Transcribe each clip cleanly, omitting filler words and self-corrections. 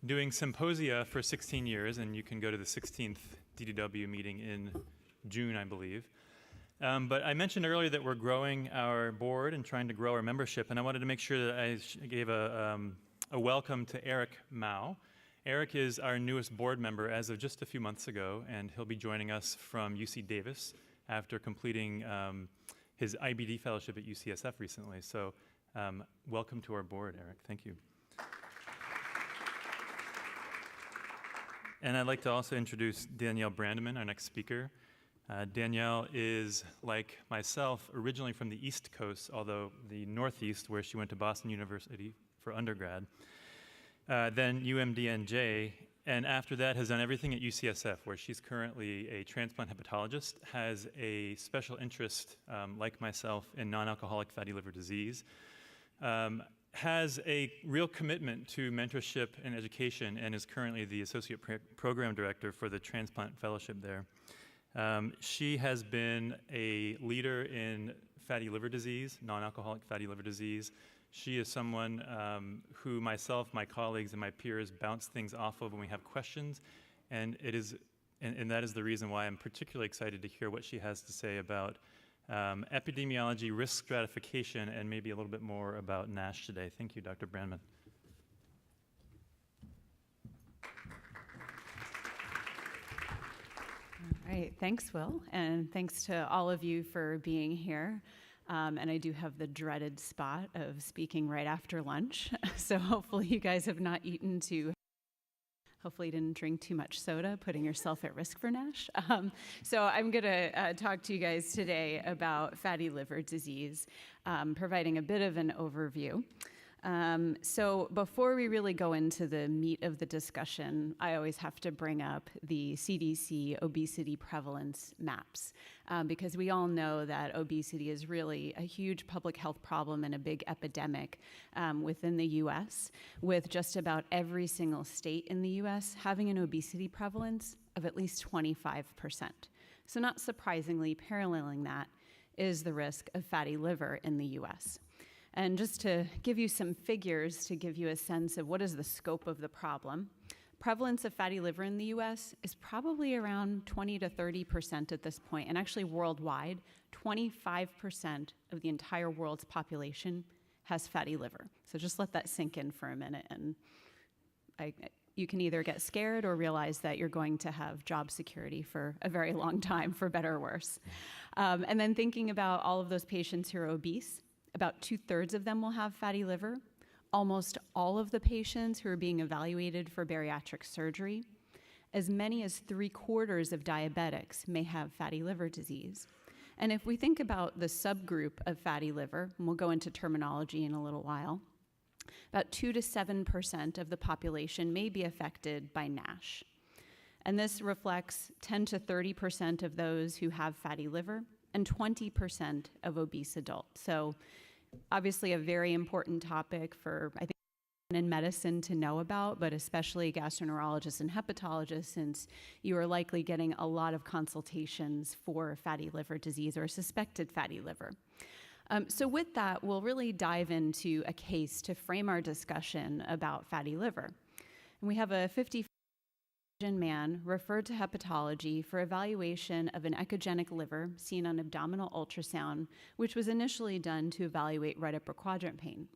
doing symposia for 16 years, and you can go to the 16th DDW meeting in June, I believe. But I mentioned earlier that we're growing our board and trying to grow our membership, and I wanted to make sure that I gave a welcome to Eric Mao. Eric is our newest board member as of just a few months ago, and he'll be joining us from UC Davis after completing his IBD fellowship at UCSF recently. So welcome to our board, Eric. Thank you. And I'd like to also introduce Danielle Brandman, our next speaker. Danielle is, like myself, originally from the East Coast, although the Northeast, where she went to Boston University for undergrad, then UMDNJ, and after that has done everything at UCSF, where she's currently a transplant hepatologist, has a special interest, like myself, in non-alcoholic fatty liver disease, has a real commitment to mentorship and education, and is currently the Associate Program Director for the Transplant Fellowship there. She has been a leader in fatty liver disease, non-alcoholic fatty liver disease. She is someone who myself, my colleagues, and my peers bounce things off of when we have questions, and that is the reason why I'm particularly excited to hear what she has to say about epidemiology, risk stratification, and maybe a little bit more about NASH today. Thank you, Dr. Brandman. All right, thanks, Will, and thanks to all of you for being here. And I do have the dreaded spot of speaking right after lunch, so hopefully you guys have not hopefully you didn't drink too much soda, putting yourself at risk for NASH. So I'm going to talk to you guys today about fatty liver disease, providing a bit of an overview. So before we really go into the meat of the discussion, I always have to bring up the CDC obesity prevalence maps, because we all know that obesity is really a huge public health problem and a big epidemic within the US, with just about every single state in the US having an obesity prevalence of at least 25%. So not surprisingly, paralleling that is the risk of fatty liver in the US. And just to give you some figures to give you a sense of what is the scope of the problem, prevalence of fatty liver in the US is probably around 20 to 30% at this point, and actually worldwide, 25% of the entire world's population has fatty liver. So just let that sink in for a minute, and you can either get scared or realize that you're going to have job security for a very long time, for better or worse. And then thinking about all of those patients who are obese, about 2/3 of them will have fatty liver. Almost all of the patients who are being evaluated for bariatric surgery, as many as 3/4 of diabetics may have fatty liver disease. And if we think about the subgroup of fatty liver, and we'll go into terminology in a little while, about 2 to 7% of the population may be affected by NASH. And this reflects 10 to 30% of those who have fatty liver and 20% of obese adults. So obviously a very important topic for, I think, in medicine to know about, but especially gastroenterologists and hepatologists, since you are likely getting a lot of consultations for fatty liver disease or suspected fatty liver. So with that, we'll really dive into a case to frame our discussion about fatty liver. And we have a 50 man referred to hepatology for evaluation of an echogenic liver seen on abdominal ultrasound, which was initially done to evaluate right upper quadrant pain.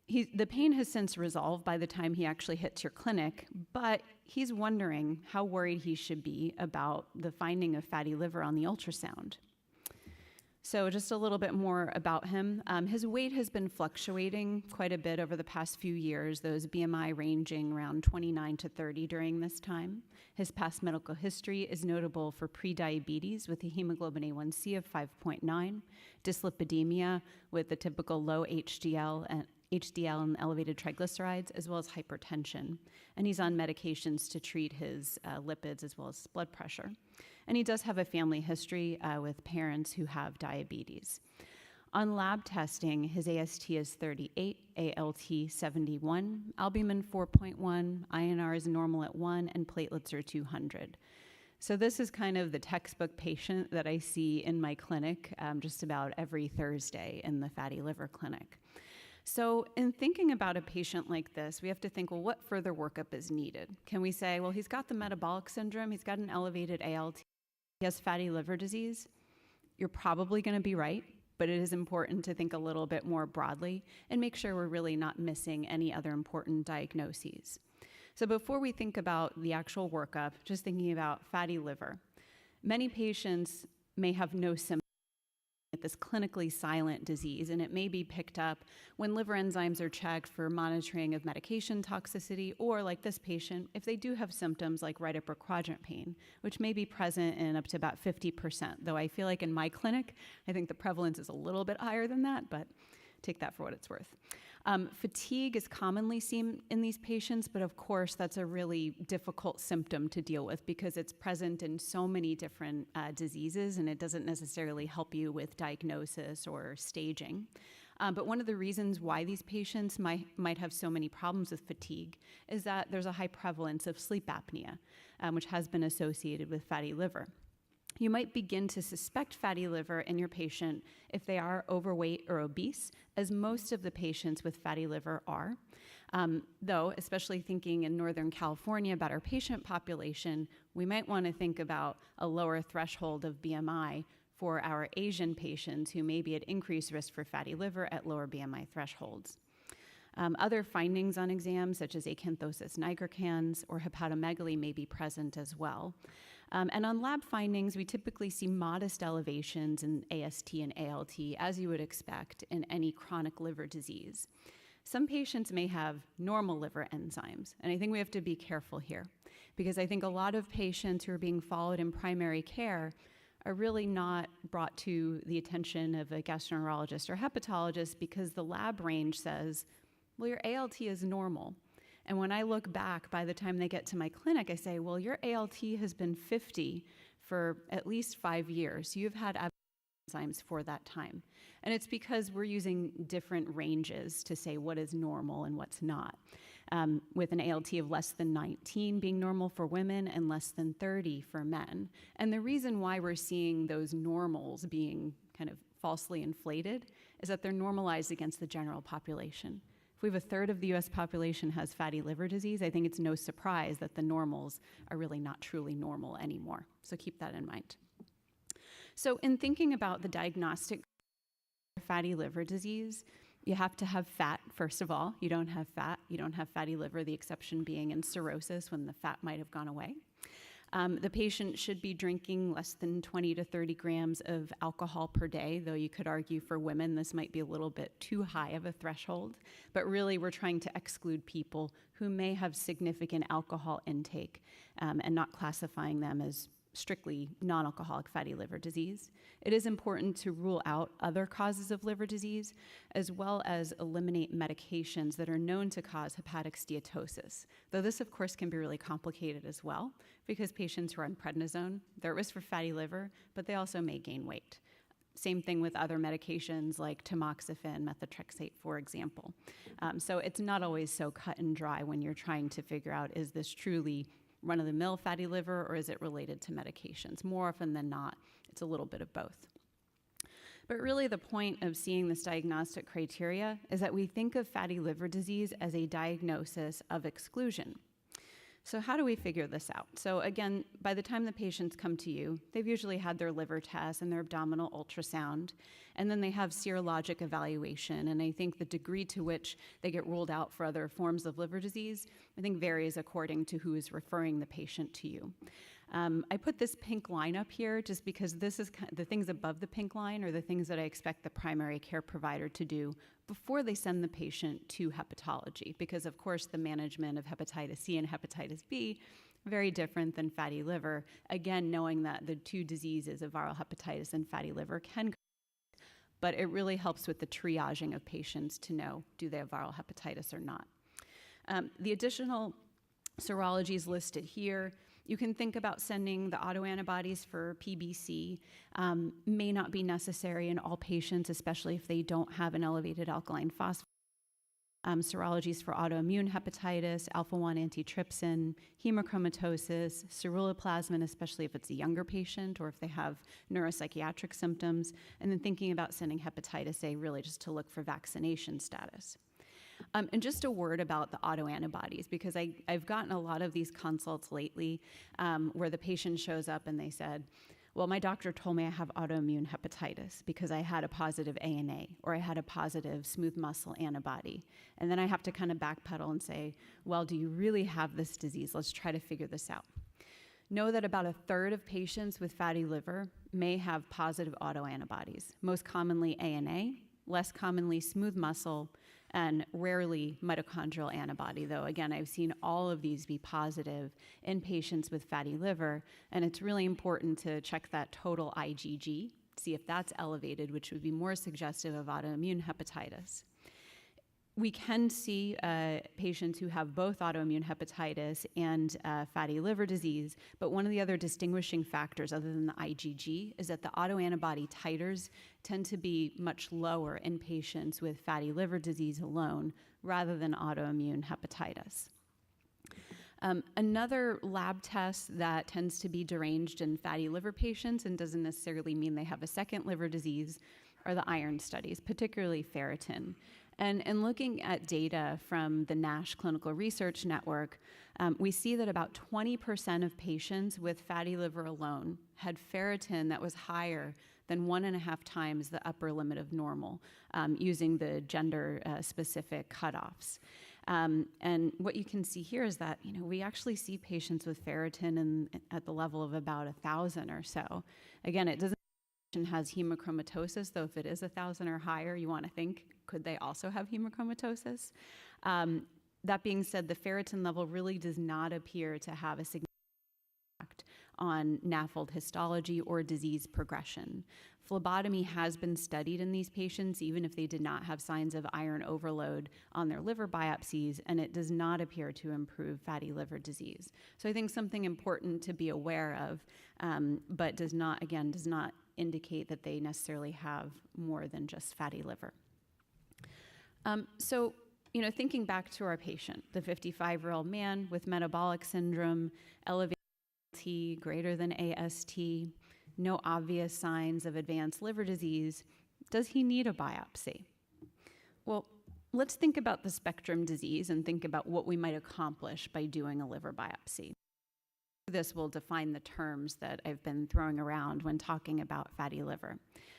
The pain has since resolved by the time he actually hits your clinic, but he's wondering how worried he should be about the finding of fatty liver on the ultrasound. So just a little bit more about him. His weight has been fluctuating quite a bit over the past few years, those BMI ranging around 29 to 30 during this time. His past medical history is notable for prediabetes with a hemoglobin A1C of 5.9, dyslipidemia with the typical low HDL and elevated triglycerides, as well as hypertension. And he's on medications to treat his lipids as well as blood pressure. And he does have a family history with parents who have diabetes. On lab testing, his AST is 38, ALT 71, albumin 4.1, INR is normal at 1, and platelets are 200. So this is kind of the textbook patient that I see in my clinic just about every Thursday in the fatty liver clinic. So in thinking about a patient like this, we have to think, well, what further workup is needed? Can we say, well, he's got the metabolic syndrome, he's got an elevated ALT, he has fatty liver disease? You're probably going to be right, but it is important to think a little bit more broadly and make sure we're really not missing any other important diagnoses. So before we think about the actual workup, just thinking about fatty liver, many patients may have no symptoms at this clinically silent disease, and it may be picked up when liver enzymes are checked for monitoring of medication toxicity, or like this patient, if they do have symptoms like right upper quadrant pain, which may be present in up to about 50%, though I feel like in my clinic, I think the prevalence is a little bit higher than that, but take that for what it's worth. Fatigue is commonly seen in these patients, but of course that's a really difficult symptom to deal with because it's present in so many different diseases, and it doesn't necessarily help you with diagnosis or staging. But one of the reasons why these patients might have so many problems with fatigue is that there's a high prevalence of sleep apnea, which has been associated with fatty liver. You might begin to suspect fatty liver in your patient if they are overweight or obese, as most of the patients with fatty liver are. Though, especially thinking in Northern California about our patient population, we might want to think about a lower threshold of BMI for our Asian patients who may be at increased risk for fatty liver at lower BMI thresholds. Other findings on exams, such as acanthosis nigricans or hepatomegaly, may be present as well. And on lab findings, we typically see modest elevations in AST and ALT, as you would expect in any chronic liver disease. Some patients may have normal liver enzymes, and I think we have to be careful here, because I think a lot of patients who are being followed in primary care are really not brought to the attention of a gastroenterologist or hepatologist because the lab range says, well, your ALT is normal. And when I look back, by the time they get to my clinic, I say, well, your ALT has been 50 for at least 5 years. You've had enzymes for that time. And it's because we're using different ranges to say what is normal and what's not. With an ALT of less than 19 being normal for women and less than 30 for men. And the reason why we're seeing those normals being kind of falsely inflated is that they're normalized against the general population. If we have a third of the US population has fatty liver disease, I think it's no surprise that the normals are really not truly normal anymore. So keep that in mind. So in thinking about the diagnostic fatty liver disease, you have to have fat, first of all. You don't have fat, you don't have fatty liver, the exception being in cirrhosis when the fat might have gone away. The patient should be drinking less than 20 to 30 grams of alcohol per day, though you could argue for women this might be a little bit too high of a threshold. But really, we're trying to exclude people who may have significant alcohol intake and not classifying them as strictly non-alcoholic fatty liver disease. It is important to rule out other causes of liver disease, as well as eliminate medications that are known to cause hepatic steatosis. Though this, of course, can be really complicated as well, because patients who are on prednisone, they're at risk for fatty liver, but they also may gain weight. Same thing with other medications like tamoxifen, methotrexate, for example. So it's not always so cut and dry when you're trying to figure out, is this truly run-of-the-mill fatty liver, or is it related to medications? More often than not, it's a little bit of both. But really the point of seeing this diagnostic criteria is that we think of fatty liver disease as a diagnosis of exclusion. So how do we figure this out? So again, by the time the patients come to you, they've usually had their liver test and their abdominal ultrasound, and then they have serologic evaluation. And I think the degree to which they get ruled out for other forms of liver disease, I think varies according to who is referring the patient to you. I put this pink line up here just because this is the things above the pink line are the things that I expect the primary care provider to do before they send the patient to hepatology, because of course the management of hepatitis C and hepatitis B very different than fatty liver, again knowing that the two diseases of viral hepatitis and fatty liver can, but it really helps with the triaging of patients to know, do they have viral hepatitis or not. The additional serologies listed here, you can think about sending the autoantibodies for PBC. May not be necessary in all patients, especially if they don't have an elevated alkaline phosphorus. serologies for autoimmune hepatitis, alpha-1 antitrypsin, hemochromatosis, ceruloplasmin, especially if it's a younger patient or if they have neuropsychiatric symptoms, and then thinking about sending hepatitis A really just to look for vaccination status. And just a word about the autoantibodies, because I've gotten a lot of these consults lately where the patient shows up and they said, well, my doctor told me I have autoimmune hepatitis because I had a positive ANA or I had a positive smooth muscle antibody. And then I have to kind of backpedal and say, well, do you really have this disease? Let's try to figure this out. Know that about a third of patients with fatty liver may have positive autoantibodies, most commonly ANA, less commonly smooth muscle, and rarely mitochondrial antibody, though again, I've seen all of these be positive in patients with fatty liver, and it's really important to check that total IgG, see if that's elevated, which would be more suggestive of autoimmune hepatitis. We can see patients who have both autoimmune hepatitis and fatty liver disease, but one of the other distinguishing factors other than the IgG is that the autoantibody titers tend to be much lower in patients with fatty liver disease alone rather than autoimmune hepatitis. Another lab test that tends to be deranged in fatty liver patients and doesn't necessarily mean they have a second liver disease are the iron studies, particularly ferritin. And looking at data from the NASH Clinical Research Network, we see that about 20% of patients with fatty liver alone had ferritin that was higher than 1.5 times the upper limit of normal using the gender-specific cutoffs. And what you can see here is that we actually see patients with ferritin at the level of about 1,000 or so. Again, it doesn't has hemochromatosis, though if it is 1,000 or higher, you want to think, could they also have hemochromatosis? That being said, the ferritin level really does not appear to have a significant impact on NAFLD histology or disease progression. Phlebotomy has been studied in these patients, even if they did not have signs of iron overload on their liver biopsies, and it does not appear to improve fatty liver disease. So I think something important to be aware of, but does not indicate that they necessarily have more than just fatty liver. So, thinking back to our patient, the 55-year-old man with metabolic syndrome, elevated ALT greater than AST, no obvious signs of advanced liver disease, does he need a biopsy? Well, let's think about the spectrum disease and think about what we might accomplish by doing a liver biopsy. This will define the terms that I've been throwing around when talking about fatty liver.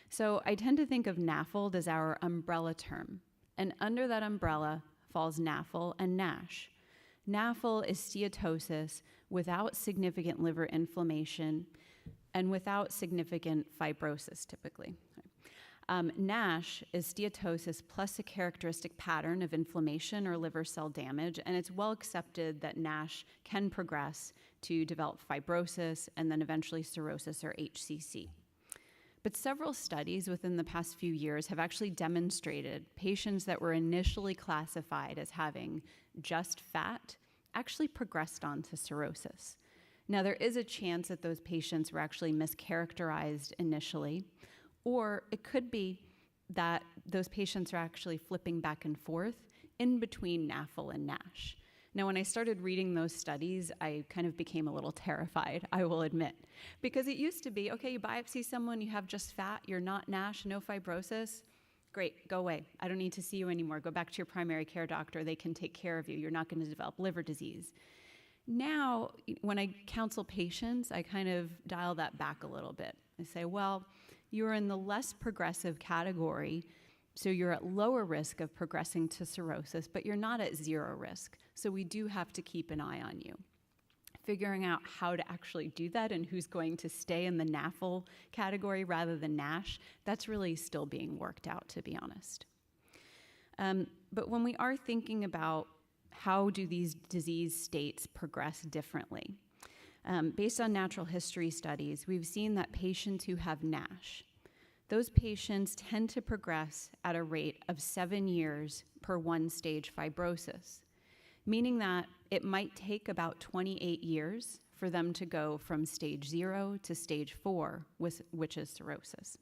So I tend to think of NAFLD as our umbrella term, and under that umbrella falls NAFL and NASH. NAFL is steatosis without significant liver inflammation and without significant fibrosis, typically. NASH is steatosis plus a characteristic pattern of inflammation or liver cell damage, and it's well accepted that NASH can progress to develop fibrosis and then eventually cirrhosis or HCC. But several studies within the past few years have actually demonstrated patients that were initially classified as having just fat actually progressed on to cirrhosis. Now, there is a chance that those patients were actually mischaracterized initially, or it could be that those patients are actually flipping back and forth in between NAFL and NASH. Now, when I started reading those studies, I kind of became a little terrified, I will admit, because it used to be, okay, you biopsy someone, you have just fat, you're not NASH, no fibrosis, great, go away. I don't need to see you anymore. Go back to your primary care doctor. They can take care of you. You're not going to develop liver disease. Now, when I counsel patients, I kind of dial that back a little bit. I say, well, you're in the less progressive category, so you're at lower risk of progressing to cirrhosis, but you're not at zero risk. So we do have to keep an eye on you. Figuring out how to actually do that and who's going to stay in the NAFL category rather than NASH, that's really still being worked out, to be honest. But when we are thinking about how do these disease states progress differently, based on natural history studies, we've seen that patients who have NASH, those patients tend to progress at a rate of 7 years per one-stage fibrosis, meaning that it might take about 28 years for them to go from stage 0 to stage 4, which is cirrhosis.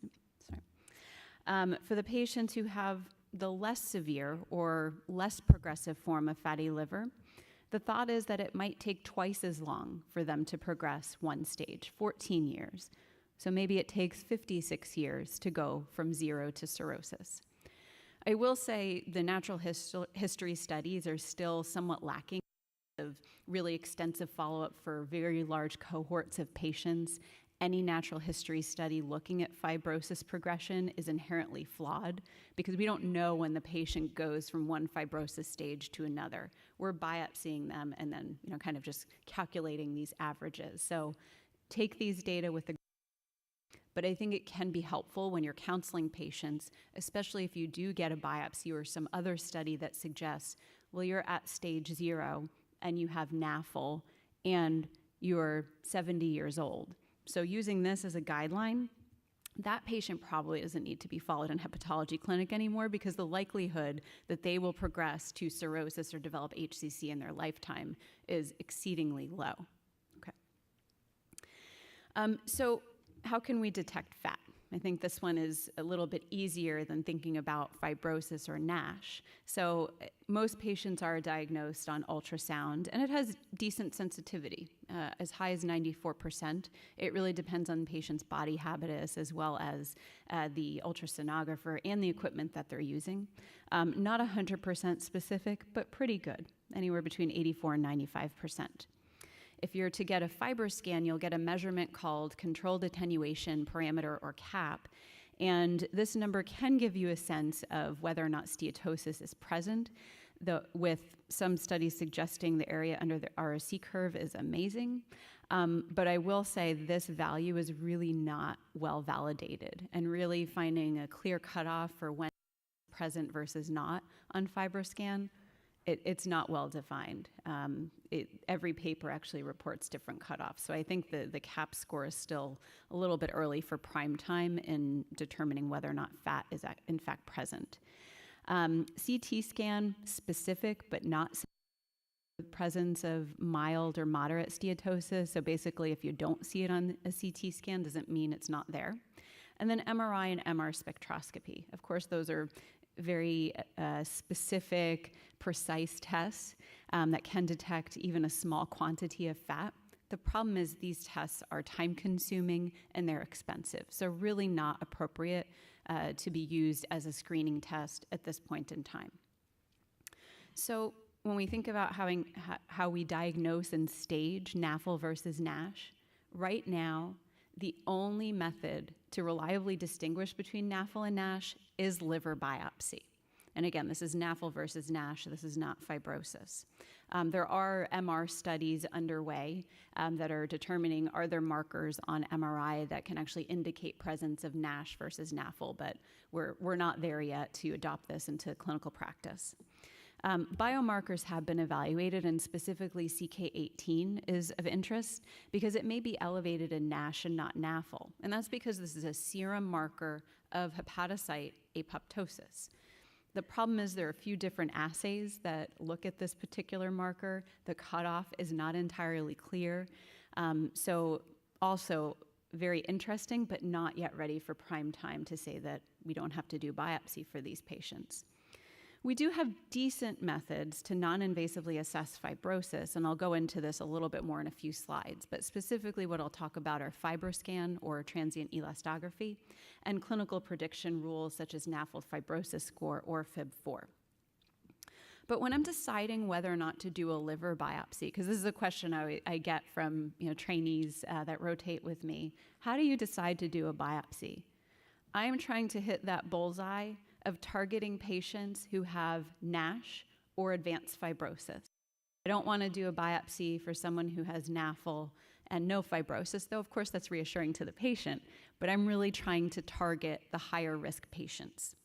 For the patients who have the less severe or less progressive form of fatty liver, the thought is that it might take twice as long for them to progress one stage, 14 years. So maybe it takes 56 years to go from 0 to cirrhosis. I will say the natural history studies are still somewhat lacking of really extensive follow-up for very large cohorts of patients. Any natural history study looking at fibrosis progression is inherently flawed because we don't know when the patient goes from one fibrosis stage to another. We're biopsying them and then, kind of just calculating these averages. So take these data with a but I think it can be helpful when you're counseling patients, especially if you do get a biopsy or some other study that suggests, well, you're at stage 0 and you have NAFLD and you're 70 years old. So using this as a guideline, that patient probably doesn't need to be followed in hepatology clinic anymore because the likelihood that they will progress to cirrhosis or develop HCC in their lifetime is exceedingly low. Okay. So how can we detect fat? I think this one is a little bit easier than thinking about fibrosis or NASH. So most patients are diagnosed on ultrasound, and it has decent sensitivity, as high as 94%. It really depends on the patient's body habitus as well as the ultrasonographer and the equipment that they're using. Not 100% specific, but pretty good, anywhere between 84 and 95%. If you're to get a Fibroscan, you'll get a measurement called controlled attenuation parameter, or CAP, and this number can give you a sense of whether or not steatosis is present, with some studies suggesting the area under the ROC curve is amazing, but I will say this value is really not well validated, and really finding a clear cutoff for when it's present versus not on Fibroscan, it's not well defined. Every paper actually reports different cutoffs. So I think the CAP score is still a little bit early for prime time in determining whether or not fat is in fact present. CT scan, specific but not the presence of mild or moderate steatosis. So basically, if you don't see it on a CT scan, doesn't mean it's not there. And then MRI and MR spectroscopy. Of course, those are very specific, precise tests that can detect even a small quantity of fat. The problem is these tests are time-consuming and they're expensive, so really not appropriate to be used as a screening test at this point in time. So when we think about how we diagnose and stage NAFLD versus NASH, right now, the only method to reliably distinguish between NAFLD and NASH is liver biopsy. And again, this is NAFLD versus NASH. This is not fibrosis. There are MR studies underway that are determining, are there markers on MRI that can actually indicate presence of NASH versus NAFLD, but we're not there yet to adopt this into clinical practice. Biomarkers have been evaluated, and specifically CK18 is of interest because it may be elevated in NASH and not NAFLD. And that's because this is a serum marker of hepatocyte apoptosis. The problem is there are a few different assays that look at this particular marker. The cutoff is not entirely clear. So also very interesting, but not yet ready for prime time to say that we don't have to do biopsy for these patients. We do have decent methods to non-invasively assess fibrosis, and I'll go into this a little bit more in a few slides, but specifically what I'll talk about are Fibroscan, or transient elastography, and clinical prediction rules such as NAFLD fibrosis score, or FIB4. But when I'm deciding whether or not to do a liver biopsy, because this is a question I get from trainees that rotate with me, how do you decide to do a biopsy? I am trying to hit that bullseye of targeting patients who have NASH or advanced fibrosis. I don't want to do a biopsy for someone who has NAFLD and no fibrosis, though of course that's reassuring to the patient, but I'm really trying to target the higher risk patients.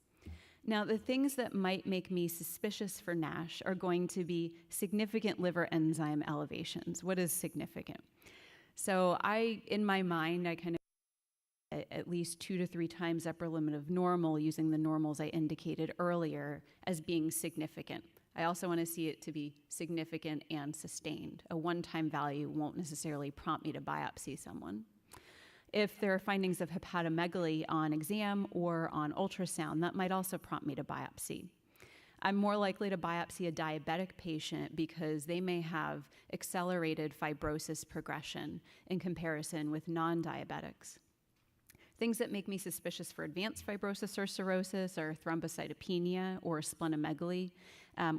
Now, the things that might make me suspicious for NASH are going to be significant liver enzyme elevations. What is significant? So in my mind, I kind of at least 2 to 3 times upper limit of normal using the normals I indicated earlier as being significant. I also want to see it to be significant and sustained. A one-time value won't necessarily prompt me to biopsy someone. if there are findings of hepatomegaly on exam or on ultrasound, that might also prompt me to biopsy. I'm more likely to biopsy a diabetic patient because they may have accelerated fibrosis progression in comparison with non-diabetics. Things that make me suspicious for advanced fibrosis or cirrhosis are thrombocytopenia or splenomegaly,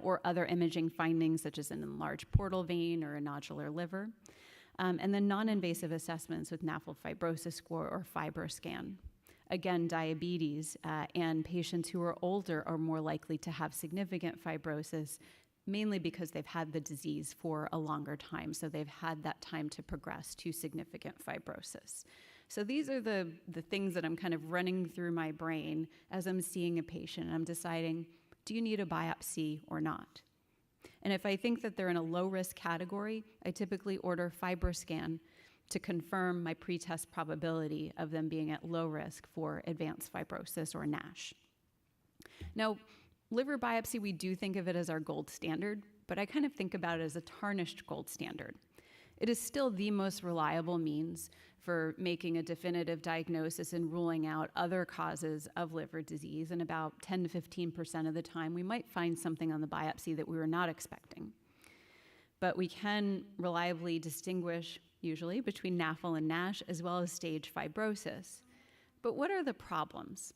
or other imaging findings such as an enlarged portal vein or a nodular liver. And then non-invasive assessments with NAFLD fibrosis score or Fibroscan. Again, diabetes and patients who are older are more likely to have significant fibrosis, mainly because they've had the disease for a longer time. So they've had that time to progress to significant fibrosis. So these are the things that I'm kind of running through my brain as I'm seeing a patient. I'm deciding, do you need a biopsy or not? And if I think that they're in a low-risk category, I typically order Fibroscan to confirm my pretest probability of them being at low risk for advanced fibrosis or NASH. Now, liver biopsy, we do think of it as our gold standard, but I kind of think about it as a tarnished gold standard. It is still the most reliable means for making a definitive diagnosis and ruling out other causes of liver disease, and about 10 to 15% of the time, we might find something on the biopsy that we were not expecting. But we can reliably distinguish, usually, between NAFLD and NASH, as well as stage fibrosis. But what are the problems?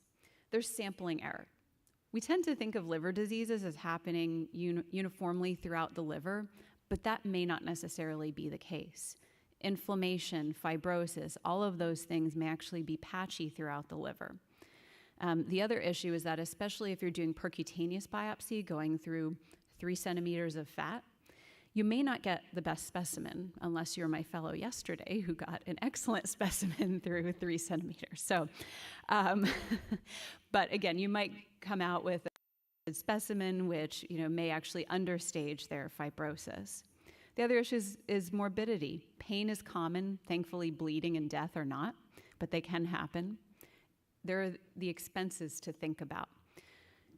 There's sampling error. We tend to think of liver diseases as happening uniformly throughout the liver, but that may not necessarily be the case. Inflammation, fibrosis, all of those things may actually be patchy throughout the liver. The other issue is that especially if you're doing percutaneous biopsy, going through 3 centimeters of fat, you may not get the best specimen unless you're my fellow yesterday who got an excellent specimen through 3 centimeters. So, but again, you might come out with a specimen which may actually understage their fibrosis. The other issue is morbidity. Pain is common. Thankfully, bleeding and death are not, but they can happen. There are the expenses to think about.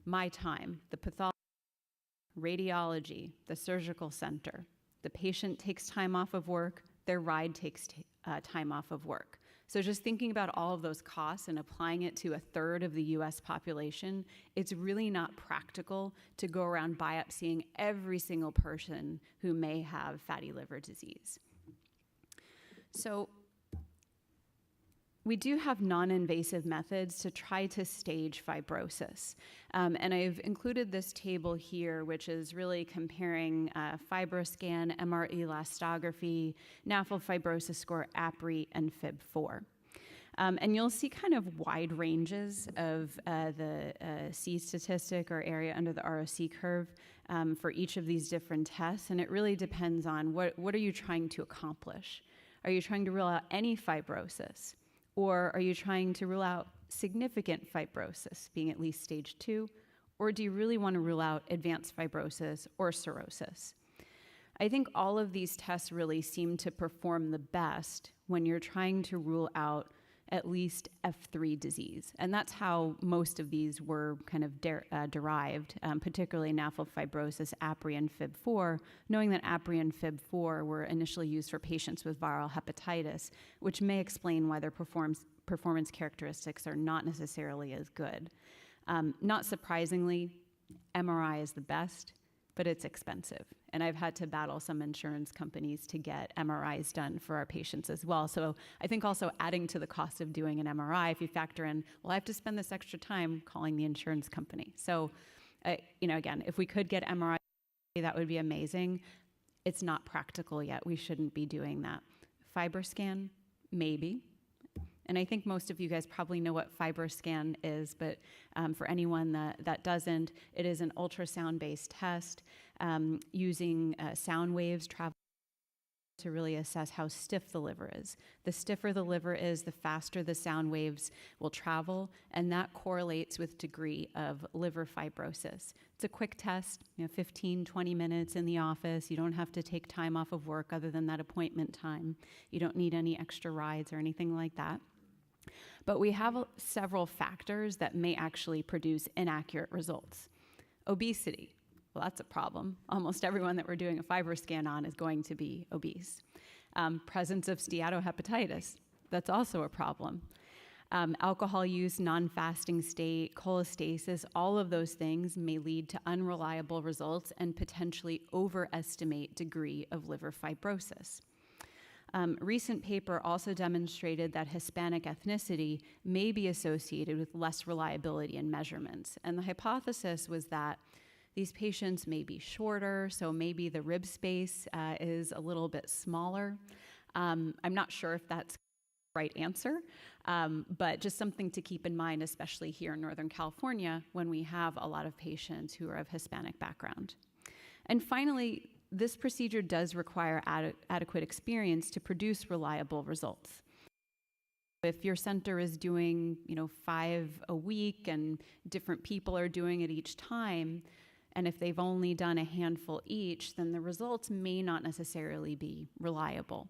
My time, the pathology, radiology, the surgical center. The patient takes time off of work, their ride takes time off of work. So just thinking about all of those costs and applying it to a third of the US population, it's really not practical to go around biopsying every single person who may have fatty liver disease. So we do have non-invasive methods to try to stage fibrosis. And I've included this table here, which is really comparing Fibroscan, MRI elastography, NAFLD fibrosis score, APRI, and FIB4. And you'll see kind of wide ranges of the C statistic or area under the ROC curve for each of these different tests. And it really depends on what are you trying to accomplish? Are you trying to rule out any fibrosis? Or are you trying to rule out significant fibrosis, being at least stage 2? Or do you really want to rule out advanced fibrosis or cirrhosis? I think all of these tests really seem to perform the best when you're trying to rule out at least F3 disease. And that's how most of these were kind of derived, particularly NAFLD fibrosis, APRI, and FIB4, knowing that APRI and FIB4 were initially used for patients with viral hepatitis, which may explain why their performance characteristics are not necessarily as good. Not surprisingly, MRI is the best, but it's expensive. And I've had to battle some insurance companies to get MRIs done for our patients as well. So I think also adding to the cost of doing an MRI, if you factor in, well, I have to spend this extra time calling the insurance company. So, again, if we could get MRI, that would be amazing. It's not practical yet. We shouldn't be doing that. Fibroscan, maybe. And I think most of you guys probably know what Fibroscan is, but for anyone that doesn't, it is an ultrasound-based test using sound waves travel to really assess how stiff the liver is. The stiffer the liver is, the faster the sound waves will travel, and that correlates with degree of liver fibrosis. It's a quick test, 15, 20 minutes in the office. You don't have to take time off of work other than that appointment time. You don't need any extra rides or anything like that. But we have several factors that may actually produce inaccurate results. Obesity, well, that's a problem. Almost everyone that we're doing a Fibroscan on is going to be obese. Presence of steatohepatitis, that's also a problem. Alcohol use, non-fasting state, cholestasis, all of those things may lead to unreliable results and potentially overestimate degree of liver fibrosis. Recent paper also demonstrated that Hispanic ethnicity may be associated with less reliability in measurements. And the hypothesis was that these patients may be shorter, so maybe the rib space is a little bit smaller. I'm not sure if that's the right answer, but just something to keep in mind, especially here in Northern California, when we have a lot of patients who are of Hispanic background. And finally, this procedure does require adequate experience to produce reliable results. If your center is doing, 5 a week and different people are doing it each time, and if they've only done a handful each, then the results may not necessarily be reliable.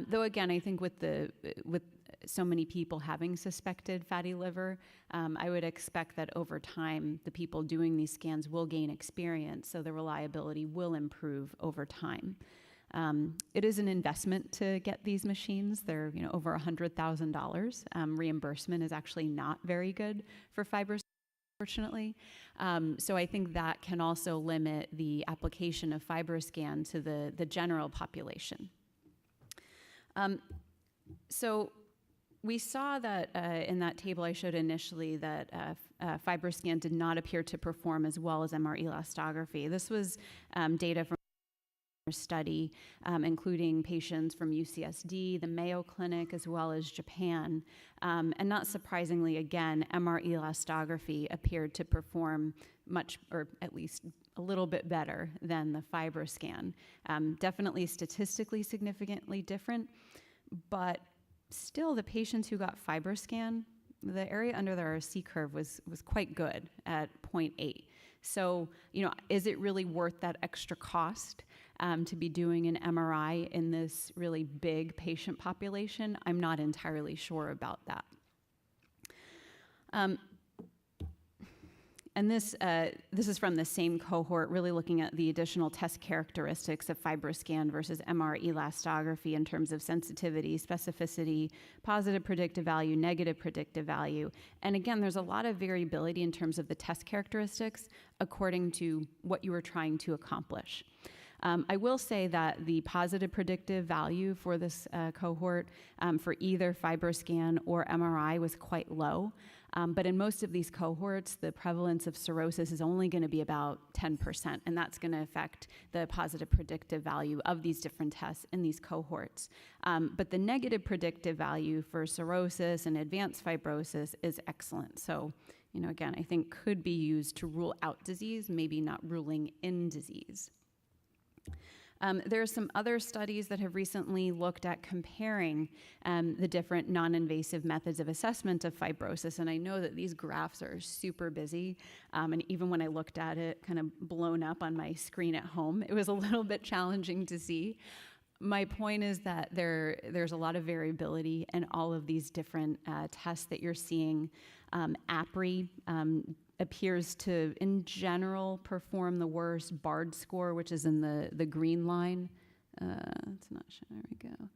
Though again, I think with so many people having suspected fatty liver, I would expect that over time, the people doing these scans will gain experience, so the reliability will improve over time. It is an investment to get these machines. They're over $100,000. Reimbursement is actually not very good for Fibroscan, unfortunately. So I think that can also limit the application of Fibroscan to the general population. So we saw that in that table I showed initially that Fibroscan did not appear to perform as well as MR elastography. This was data from a study, including patients from UCSD, the Mayo Clinic, as well as Japan. And not surprisingly, again, MR elastography appeared to perform much, or at least a little bit better than the Fibroscan. Definitely statistically significantly different, but still the patients who got Fibroscan, the area under the RC curve was quite good at 0.8. So, is it really worth that extra cost to be doing an MRI in this really big patient population? I'm not entirely sure about that. And this is from the same cohort, really looking at the additional test characteristics of Fibroscan versus MR elastography in terms of sensitivity, specificity, positive predictive value, negative predictive value. And again, there's a lot of variability in terms of the test characteristics according to what you were trying to accomplish. I will say that the positive predictive value for this cohort for either Fibroscan or MRI was quite low. But in most of these cohorts, the prevalence of cirrhosis is only going to be about 10%, and that's going to affect the positive predictive value of these different tests in these cohorts. But the negative predictive value for cirrhosis and advanced fibrosis is excellent. So, again, I think could be used to rule out disease, maybe not ruling in disease. There are some other studies that have recently looked at comparing the different non-invasive methods of assessment of fibrosis, and I know that these graphs are super busy, and even when I looked at it kind of blown up on my screen at home, it was a little bit challenging to see. My point is that there's a lot of variability in all of these different tests that you're seeing. APRI appears to, in general, perform the worst. BARD score, which is in the green line. It's not showing. There we go.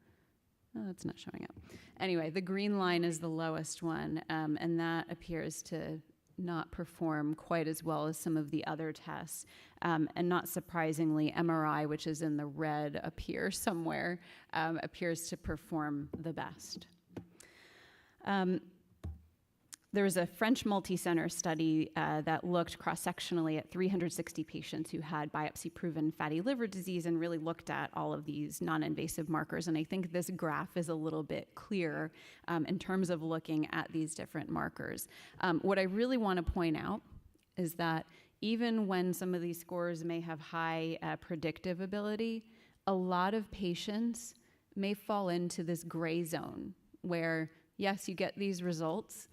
Oh, it's not showing up. Anyway, the green line is the lowest one, and that appears to not perform quite as well as some of the other tests. And not surprisingly, MRI, which is in the red up here somewhere, appears to perform the best. There was a French multi-center study that looked cross-sectionally at 360 patients who had biopsy-proven fatty liver disease and really looked at all of these non-invasive markers. And I think this graph is a little bit clearer in terms of looking at these different markers. What I really want to point out is that even when some of these scores may have high predictive ability, a lot of patients may fall into this gray zone where, yes, you get these results,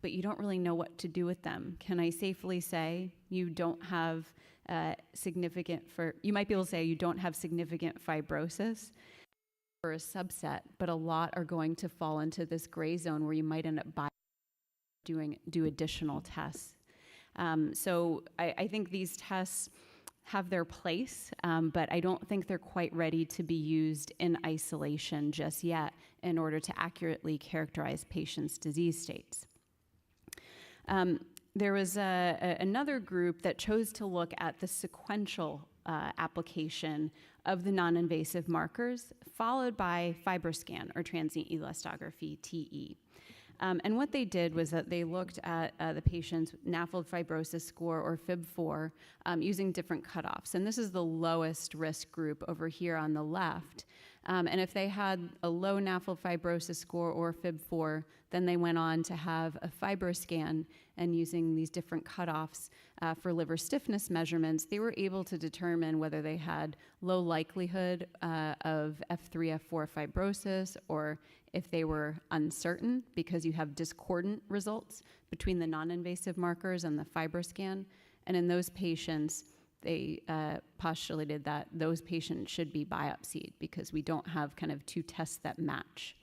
but you don't really know what to do with them. Can I safely say you don't have you might be able to say you don't have significant fibrosis for a subset, but a lot are going to fall into this gray zone where you might end up do additional tests. So I think these tests have their place, but I don't think they're quite ready to be used in isolation just yet in order to accurately characterize patients' disease states. There was another group that chose to look at the sequential application of the non-invasive markers, followed by Fibroscan, or transient elastography, TE. And what they did was that they looked at the patient's NAFLD fibrosis score, or FIB4, using different cutoffs. And this is the lowest risk group over here on the left. And if they had a low NAFLD fibrosis score or FIB4, then they went on to have a Fibroscan, and using these different cutoffs for liver stiffness measurements, they were able to determine whether they had low likelihood of F3, F4 fibrosis, or if they were uncertain, because you have discordant results between the non-invasive markers and the Fibroscan. And in those patients, they postulated that those patients should be biopsied because we don't have kind of two tests that match.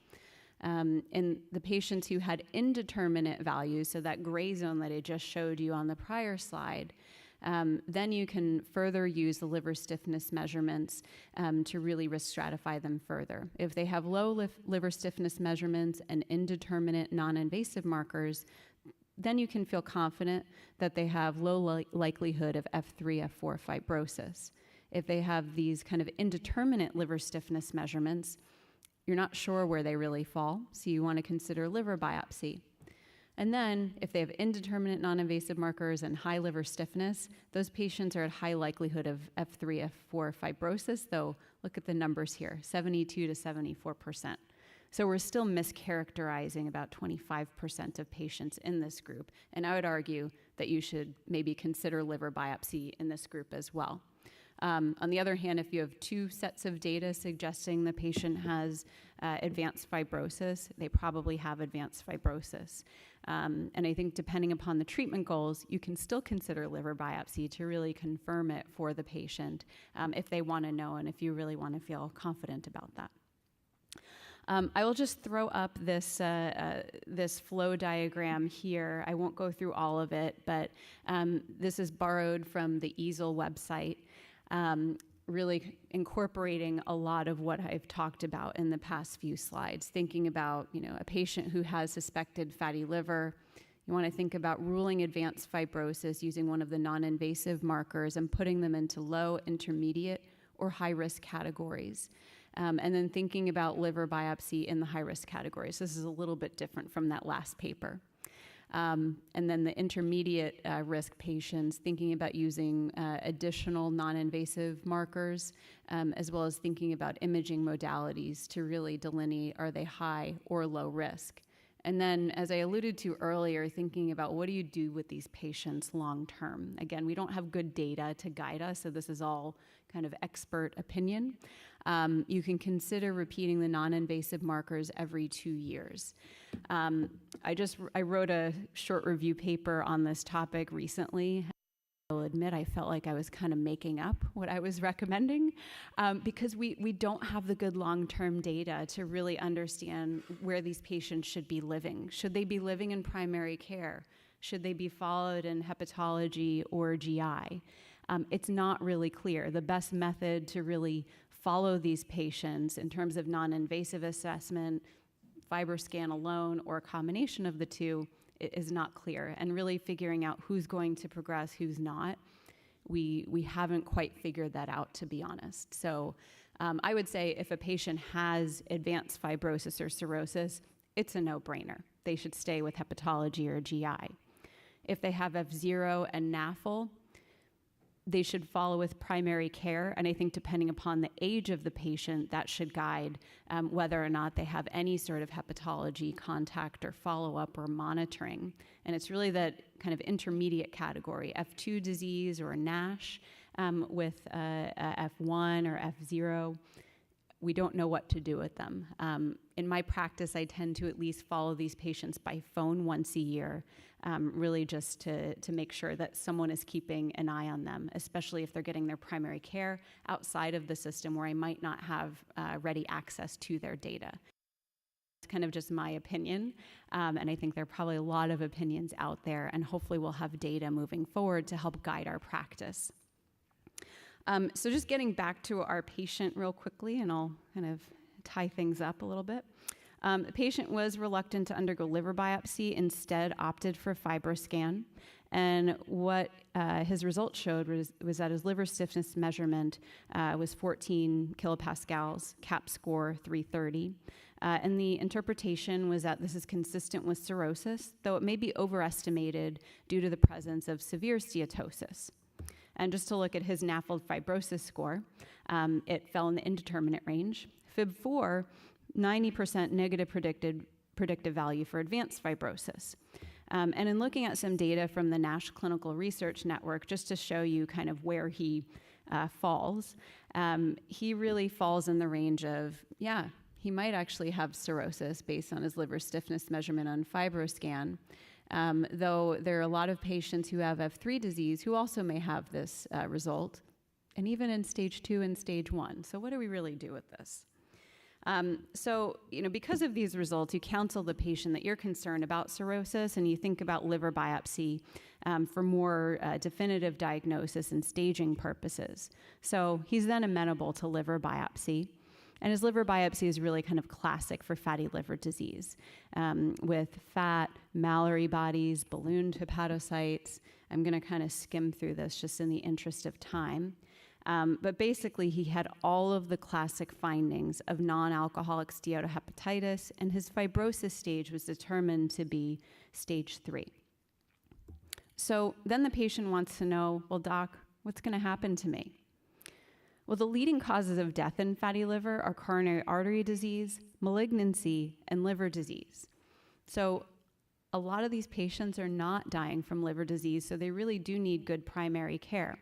In the patients who had indeterminate values, so that gray zone that I just showed you on the prior slide, then you can further use the liver stiffness measurements to really risk stratify them further. If they have low liver stiffness measurements and indeterminate non-invasive markers, then you can feel confident that they have low likelihood of F3, F4 fibrosis. If they have these kind of indeterminate liver stiffness measurements, you're not sure where they really fall, so you want to consider liver biopsy. And then, if they have indeterminate non-invasive markers and high liver stiffness, those patients are at high likelihood of F3, F4 fibrosis, though look at the numbers here, 72 to 74%. So we're still mischaracterizing about 25% of patients in this group, and I would argue that you should maybe consider liver biopsy in this group as well. On the other hand, if you have two sets of data suggesting the patient has advanced fibrosis, they probably have advanced fibrosis. And I think depending upon the treatment goals, you can still consider liver biopsy to really confirm it for the patient if they want to know and if you really want to feel confident about that. I will just throw up this, this flow diagram here. I won't go through all of it, but this is borrowed from the EASL website. Really incorporating a lot of what I've talked about in the past few slides, thinking about, a patient who has suspected fatty liver. You want to think about ruling advanced fibrosis using one of the non-invasive markers and putting them into low, intermediate, or high-risk categories. And then thinking about liver biopsy in the high-risk categories. This is a little bit different from that last paper. And then the intermediate risk patients, thinking about using additional non-invasive markers, as well as thinking about imaging modalities to really delineate, are they high or low risk? And then, as I alluded to earlier, thinking about what do you do with these patients long term? Again, we don't have good data to guide us, so this is all kind of expert opinion. You can consider repeating the non-invasive markers every 2 years. I wrote a short review paper on this topic recently. I'll admit I felt like I was kind of making up what I was recommending because we don't have the good long-term data to really understand where these patients should be living. Should they be living in primary care? Should they be followed in hepatology or GI? It's not really clear. The best method to really follow these patients in terms of non-invasive assessment, Fibroscan alone, or a combination of the two is not clear. And really figuring out who's going to progress, who's not, we haven't quite figured that out, to be honest. So I would say if a patient has advanced fibrosis or cirrhosis, it's a no-brainer. They should stay with hepatology or GI. If they have F0 and NAFLD, they should follow with primary care, and I think depending upon the age of the patient, that should guide whether or not they have any sort of hepatology contact or follow-up or monitoring. And it's really that kind of intermediate category, F2 disease or NASH with F1 or F0. We don't know what to do with them. In my practice, I tend to at least follow these patients by phone once a year, really just to make sure that someone is keeping an eye on them, especially if they're getting their primary care outside of the system where I might not have ready access to their data. It's kind of just my opinion, and I think there are probably a lot of opinions out there, and hopefully we'll have data moving forward to help guide our practice. So just getting back to our patient real quickly, and I'll kind of tie things up a little bit. The patient was reluctant to undergo liver biopsy, instead opted for Fibroscan. And what his results showed was that his liver stiffness measurement was 14 kilopascals, CAP score 330. And the interpretation was that this is consistent with cirrhosis, though it may be overestimated due to the presence of severe steatosis. And just to look at his NAFLD fibrosis score, it fell in the indeterminate range. FIB4, 90% negative predictive value for advanced fibrosis. And in looking at some data from the NASH Clinical Research Network, just to show you kind of where he falls, he really falls in the range of, yeah, he might actually have cirrhosis based on his liver stiffness measurement on Fibroscan, though there are a lot of patients who have F3 disease who also may have this result, and even in stage 2 and stage 1. So what do we really do with this? So, because of these results, you counsel the patient that you're concerned about cirrhosis and you think about liver biopsy for more definitive diagnosis and staging purposes. So he's then amenable to liver biopsy. And his liver biopsy is really kind of classic for fatty liver disease with fat, Mallory bodies, ballooned hepatocytes. I'm going to kind of skim through this just in the interest of time. But basically, he had all of the classic findings of non-alcoholic steatohepatitis, and his fibrosis stage was determined to be stage 3. So then the patient wants to know, well, doc, what's going to happen to me? Well, the leading causes of death in fatty liver are coronary artery disease, malignancy, and liver disease. So a lot of these patients are not dying from liver disease, so they really do need good primary care.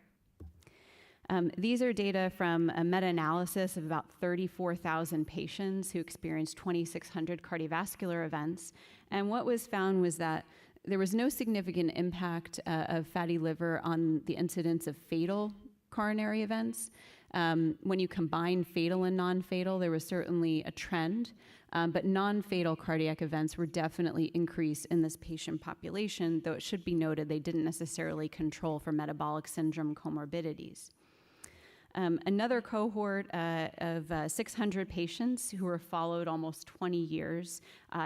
These are data from a meta-analysis of about 34,000 patients who experienced 2,600 cardiovascular events. And what was found was that there was no significant impact of fatty liver on the incidence of fatal coronary events. When you combine fatal and non-fatal, there was certainly a trend, but non-fatal cardiac events were definitely increased in this patient population, though it should be noted they didn't necessarily control for metabolic syndrome comorbidities. Another cohort of 600 patients who were followed almost 20 years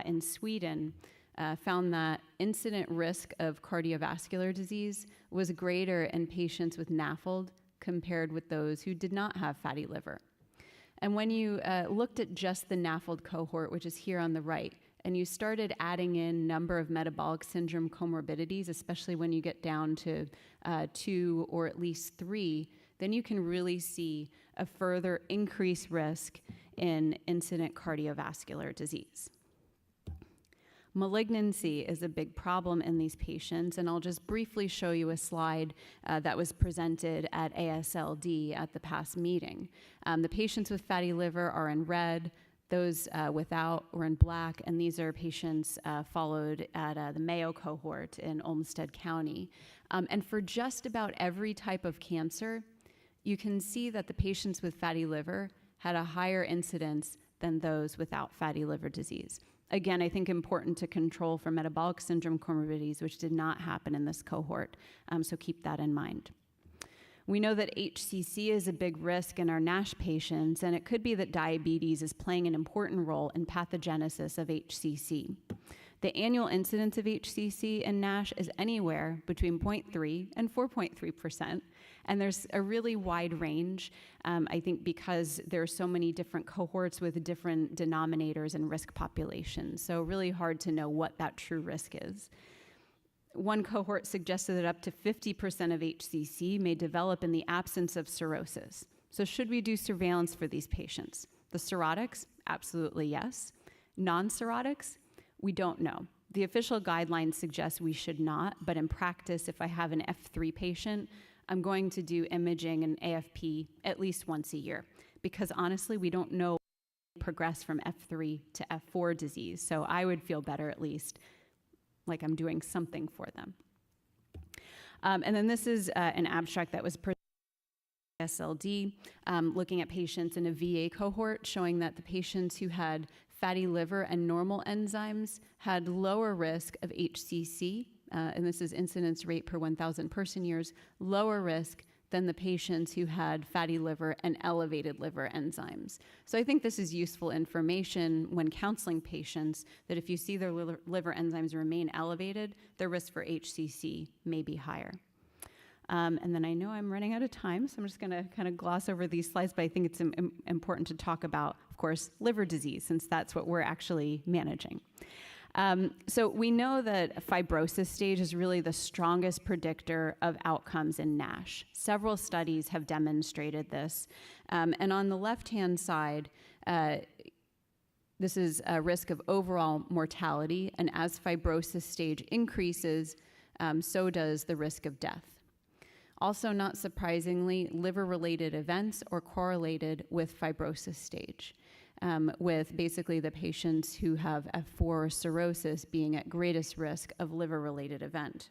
in Sweden found that incident risk of cardiovascular disease was greater in patients with NAFLD compared with those who did not have fatty liver. And when you looked at just the NAFLD cohort, which is here on the right, and you started adding in number of metabolic syndrome comorbidities, especially when you get down to 2 or at least 3, then you can really see a further increased risk in incident cardiovascular disease. Malignancy is a big problem in these patients, and I'll just briefly show you a slide that was presented at AASLD at the past meeting. The patients with fatty liver are in red, those without were in black, and these are patients followed at the Mayo cohort in Olmsted County. And for just about every type of cancer, you can see that the patients with fatty liver had a higher incidence than those without fatty liver disease. Again, I think important to control for metabolic syndrome comorbidities, which did not happen in this cohort, so keep that in mind. We know that HCC is a big risk in our NASH patients, and it could be that diabetes is playing an important role in pathogenesis of HCC. The annual incidence of HCC in NASH is anywhere between 0.3 and 4.3%, and there's a really wide range, I think because there are so many different cohorts with different denominators and risk populations, so really hard to know what that true risk is. One cohort suggested that up to 50% of HCC may develop in the absence of cirrhosis. So should we do surveillance for these patients? The cirrhotics, absolutely yes. Non-cirrhotics, we don't know. The official guidelines suggest we should not, but in practice, if I have an F3 patient, I'm going to do imaging and AFP at least once a year, because honestly, we don't know progress from F3 to F4 disease. So I would feel better at least like I'm doing something for them. And then this is an abstract that was presented at AASLD, looking at patients in a VA cohort, showing that the patients who had fatty liver and normal enzymes had lower risk of HCC, and this is incidence rate per 1,000 person years, lower risk than the patients who had fatty liver and elevated liver enzymes. So I think this is useful information when counseling patients, that if you see their liver enzymes remain elevated, their risk for HCC may be higher. And then I know I'm running out of time, so I'm just going to kind of gloss over these slides, but I think it's important to talk about, of course, liver disease, since that's what we're actually managing. So we know that fibrosis stage is really the strongest predictor of outcomes in NASH. Several studies have demonstrated this. And on the left-hand side, this is a risk of overall mortality, and as fibrosis stage increases, so does the risk of death. Also, not surprisingly, liver-related events are correlated with fibrosis stage, with basically the patients who have F4 cirrhosis being at greatest risk of liver-related event.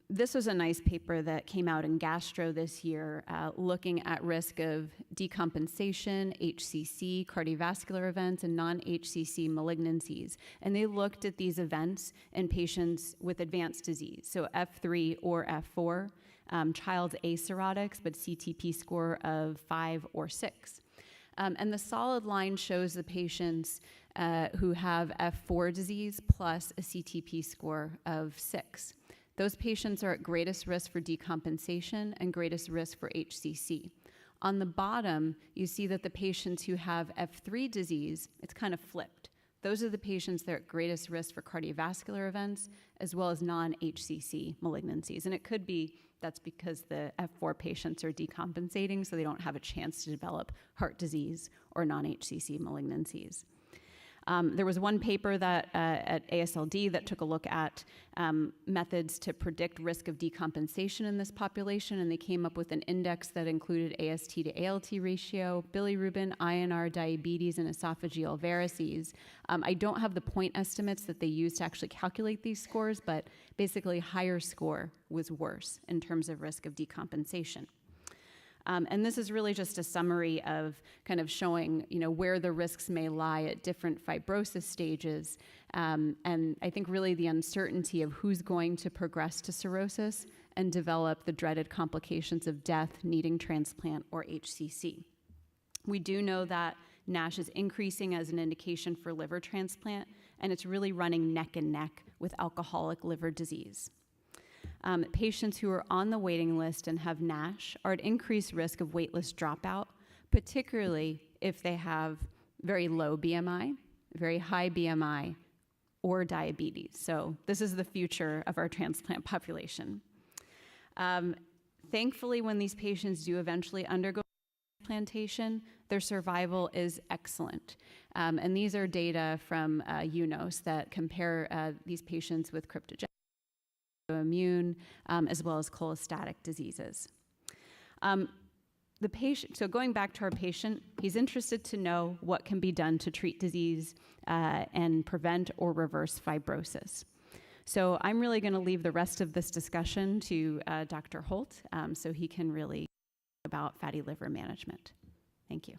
This was a nice paper that came out in Gastro this year, looking at risk of decompensation, HCC, cardiovascular events, and non-HCC malignancies. And they looked at these events in patients with advanced disease, so F3 or F4, child's acirrhotics, but CTP score of 5 or 6. And the solid line shows the patients who have F4 disease plus a CTP score of 6. Those patients are at greatest risk for decompensation and greatest risk for HCC. On the bottom, you see that the patients who have F3 disease, it's kind of flipped. Those are the patients that are at greatest risk for cardiovascular events as well as non-HCC malignancies. And it could be that's because the F4 patients are decompensating, so they don't have a chance to develop heart disease or non-HCC malignancies. There was one paper that at AASLD that took a look at methods to predict risk of decompensation in this population, and they came up with an index that included AST to ALT ratio, bilirubin, INR, diabetes, and esophageal varices. I don't have the point estimates that they used to actually calculate these scores, but basically higher score was worse in terms of risk of decompensation. And this is really just a summary of kind of showing, where the risks may lie at different fibrosis stages. And I think really the uncertainty of who's going to progress to cirrhosis and develop the dreaded complications of death, needing transplant, or HCC. We do know that NASH is increasing as an indication for liver transplant, and it's really running neck and neck with alcoholic liver disease. Patients who are on the waiting list and have NASH are at increased risk of waitlist dropout, particularly if they have very low BMI, very high BMI, or diabetes. So this is the future of our transplant population. Thankfully, when these patients do eventually undergo transplantation, their survival is excellent. And these are data from UNOS that compare these patients with cryptogenic, immune, as well as cholestatic diseases. The patient, so going back to our patient, he's interested to know what can be done to treat disease and prevent or reverse fibrosis. So I'm really going to leave the rest of this discussion to Dr. Holt, so he can really talk about fatty liver management. Thank you.